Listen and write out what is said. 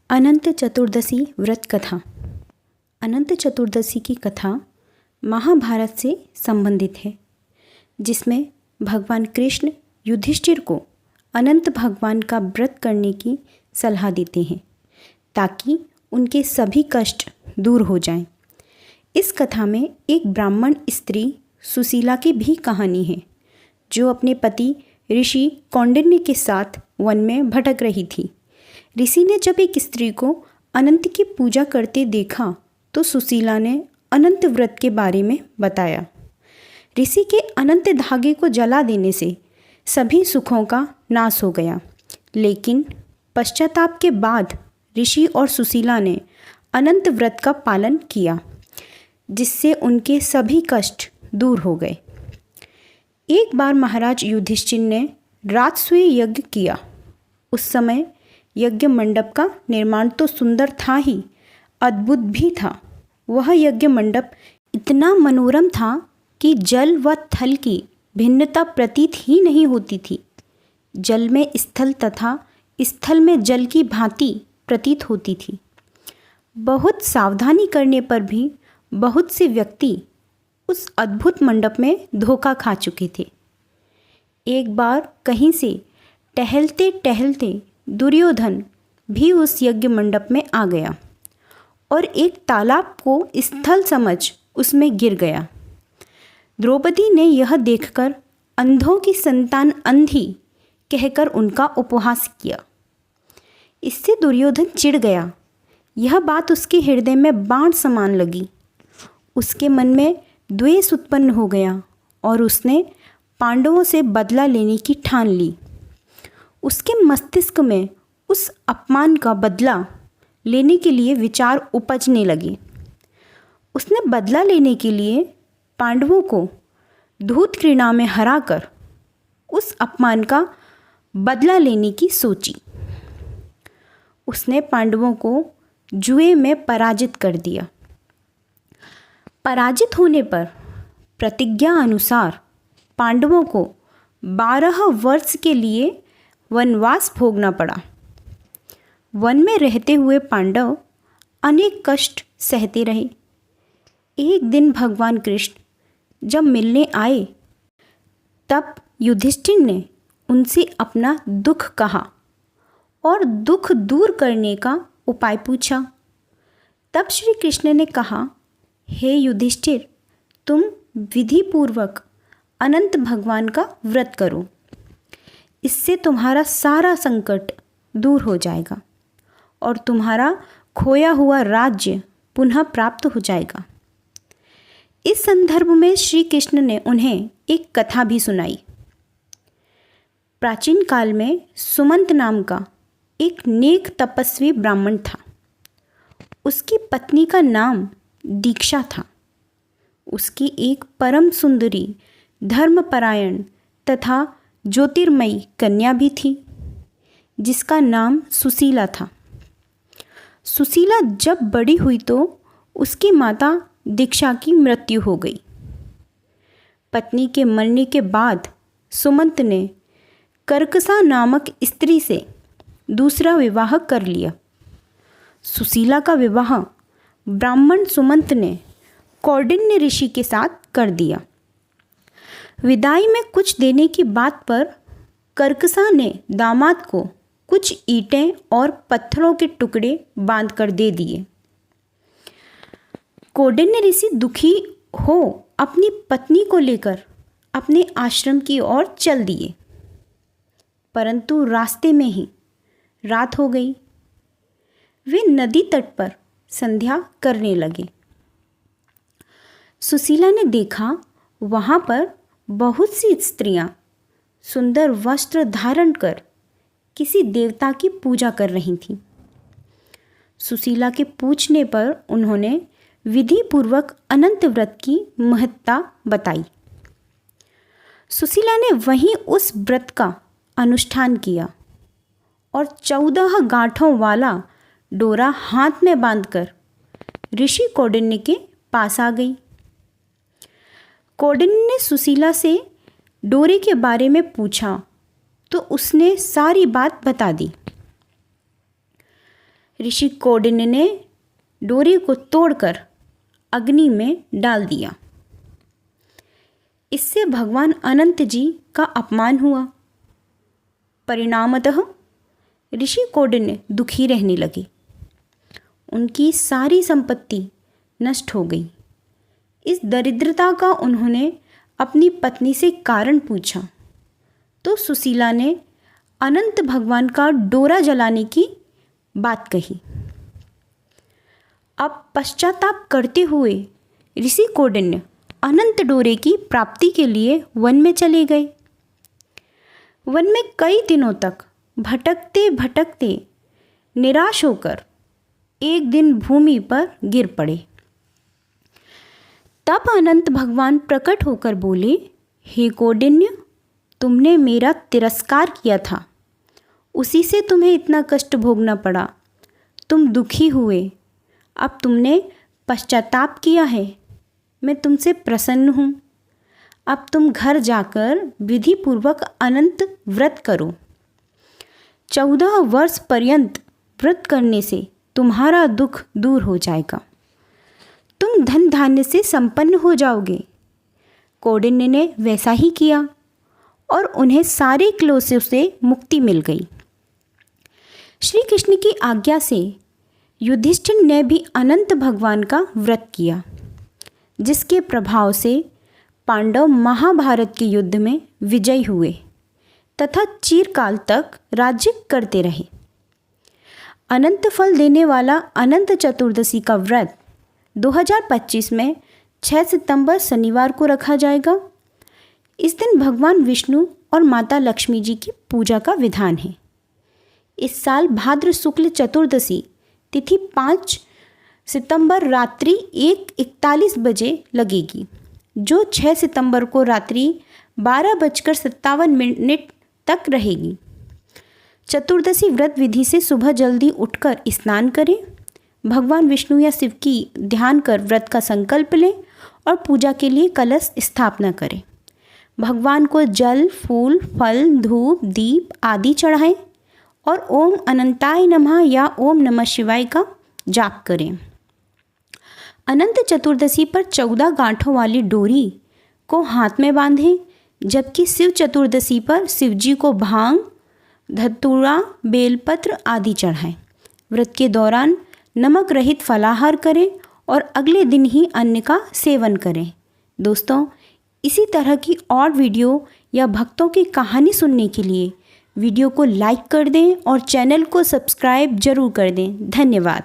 अनंत चतुर्दशी व्रत कथा। अनंत चतुर्दशी की कथा महाभारत से संबंधित है, जिसमें भगवान कृष्ण युधिष्ठिर को अनंत भगवान का व्रत करने की सलाह देते हैं ताकि उनके सभी कष्ट दूर हो जाएं। इस कथा में एक ब्राह्मण स्त्री सुशीला की भी कहानी है, जो अपने पति ऋषि कौंडिन्य के साथ वन में भटक रही थी। ऋषि ने जब एक स्त्री को अनंत की पूजा करते देखा तो सुशीला ने अनंत व्रत के बारे में बताया। ऋषि के अनंत धागे को जला देने से सभी सुखों का नाश हो गया, लेकिन पश्चाताप के बाद ऋषि और सुशीला ने अनंत व्रत का पालन किया, जिससे उनके सभी कष्ट दूर हो गए। एक बार महाराज युधिष्ठिर ने राजसूय यज्ञ किया। उस समय यज्ञ मंडप का निर्माण तो सुंदर था ही, अद्भुत भी था। वह यज्ञ मंडप इतना मनोरम था कि जल व थल की भिन्नता प्रतीत ही नहीं होती थी। जल में स्थल तथा स्थल में जल की भांति प्रतीत होती थी। बहुत सावधानी करने पर भी बहुत से व्यक्ति उस अद्भुत मंडप में धोखा खा चुके थे। एक बार कहीं से टहलते टहलते दुर्योधन भी उस यज्ञ मंडप में आ गया और एक तालाब को स्थल समझ उसमें गिर गया। द्रौपदी ने यह देखकर अंधों की संतान अंधी कहकर उनका उपहास किया। इससे दुर्योधन चिढ़ गया। यह बात उसके हृदय में बाण समान लगी। उसके मन में द्वेष उत्पन्न हो गया और उसने पांडवों से बदला लेने की ठान ली। उसके मस्तिष्क में उस अपमान का बदला लेने के लिए विचार उपजने लगे। उसने बदला लेने के लिए पांडवों को धूत क्रीड़ा में हराकर उस अपमान का बदला लेने की सोची। उसने पांडवों को जुए में पराजित कर दिया। पराजित होने पर प्रतिज्ञा अनुसार पांडवों को 12 वर्ष के लिए वनवास भोगना पड़ा। वन में रहते हुए पांडव अनेक कष्ट सहते रहे। एक दिन भगवान कृष्ण जब मिलने आए, तब युधिष्ठिर ने उनसे अपना दुख कहा और दुख दूर करने का उपाय पूछा। तब श्री कृष्ण ने कहा, हे युधिष्ठिर, तुम विधिपूर्वक अनंत भगवान का व्रत करो। इससे तुम्हारा सारा संकट दूर हो जाएगा और तुम्हारा खोया हुआ राज्य पुनः प्राप्त हो जाएगा। इस संदर्भ में श्री कृष्ण ने उन्हें एक कथा भी सुनाई। प्राचीन काल में सुमंत नाम का एक नेक तपस्वी ब्राह्मण था। उसकी पत्नी का नाम दीक्षा था। उसकी एक परम सुंदरी, धर्मपरायण तथा ज्योतिर्मयी कन्या भी थी, जिसका नाम सुशीला था। सुशीला जब बड़ी हुई तो उसकी माता दीक्षा की मृत्यु हो गई। पत्नी के मरने के बाद सुमंत ने कर्कसा नामक स्त्री से दूसरा विवाह कर लिया। सुशीला का विवाह ब्राह्मण सुमंत ने कौंडिन्य ऋषि के साथ कर दिया। विदाई में कुछ देने की बात पर कर्कसा ने दामाद को कुछ ईंटें और पत्थरों के टुकड़े बांध कर दे दिए। कौंडिन्य ऋषि दुखी हो अपनी पत्नी को लेकर अपने आश्रम की ओर चल दिए, परंतु रास्ते में ही रात हो गई। वे नदी तट पर संध्या करने लगे। सुशीला ने देखा वहाँ पर बहुत सी स्त्रियां सुंदर वस्त्र धारण कर किसी देवता की पूजा कर रही थीं। सुशीला के पूछने पर उन्होंने विधि पूर्वक अनंत व्रत की महत्ता बताई। सुशीला ने वहीं उस व्रत का अनुष्ठान किया और 14 गांठों वाला डोरा हाथ में बांधकर ऋषि कौंडिन्य के पास आ गई। कौंडिन्य ने सुशीला से डोरे के बारे में पूछा तो उसने सारी बात बता दी। ऋषि कौंडिन्य ने डोरी को तोड़कर अग्नि में डाल दिया। इससे भगवान अनंत जी का अपमान हुआ। परिणामतः ऋषि कौंडिन्य दुखी रहने लगे। उनकी सारी संपत्ति नष्ट हो गई। इस दरिद्रता का उन्होंने अपनी पत्नी से कारण पूछा तो सुशीला ने अनंत भगवान का डोरा जलाने की बात कही। अब पश्चाताप करते हुए ऋषि कौंडिन्य अनंत डोरे की प्राप्ति के लिए वन में चले गए। वन में कई दिनों तक भटकते भटकते निराश होकर एक दिन भूमि पर गिर पड़े। तब अनंत भगवान प्रकट होकर बोले, हे कौंडिन्य, तुमने मेरा तिरस्कार किया था, उसी से तुम्हें इतना कष्ट भोगना पड़ा। तुम दुखी हुए, अब तुमने पश्चाताप किया है, मैं तुमसे प्रसन्न हूँ। अब तुम घर जाकर विधि पूर्वक अनंत व्रत करो। 14 वर्ष पर्यंत व्रत करने से तुम्हारा दुख दूर हो जाएगा, तुम धन धान्य से संपन्न हो जाओगे। कौंडिन्य ने वैसा ही किया और उन्हें सारे क्लेशों से मुक्ति मिल गई। श्री कृष्ण की आज्ञा से युधिष्ठिर ने भी अनंत भगवान का व्रत किया, जिसके प्रभाव से पांडव महाभारत के युद्ध में विजयी हुए तथा चिरकाल तक राज्य करते रहे। अनंत फल देने वाला अनंत चतुर्दशी का व्रत 2025 में 6 सितंबर शनिवार को रखा जाएगा। इस दिन भगवान विष्णु और माता लक्ष्मी जी की पूजा का विधान है। इस साल भाद्र शुक्ल चतुर्दशी तिथि 5 सितंबर रात्रि 1:41 बजे लगेगी, जो 6 सितंबर को रात्रि 12:57 तक रहेगी। चतुर्दशी व्रत विधि से सुबह जल्दी उठकर स्नान करें, भगवान विष्णु या शिव की ध्यान कर व्रत का संकल्प लें और पूजा के लिए कलश स्थापना करें। भगवान को जल, फूल, फल, धूप, दीप आदि चढ़ाएं और ओम अनंताय नमः या ओम नमः शिवाय का जाप करें। अनंत चतुर्दशी पर 14 गांठों वाली डोरी को हाथ में बांधें, जबकि शिव चतुर्दशी पर शिवजी को भांग, धतूरा, बेलपत्र आदि चढ़ाएं। व्रत के दौरान नमक रहित फलाहार करें और अगले दिन ही अन्न का सेवन करें। दोस्तों, इसी तरह की और वीडियो या भक्तों की कहानी सुनने के लिए वीडियो को लाइक कर दें और चैनल को सब्सक्राइब जरूर कर दें। धन्यवाद।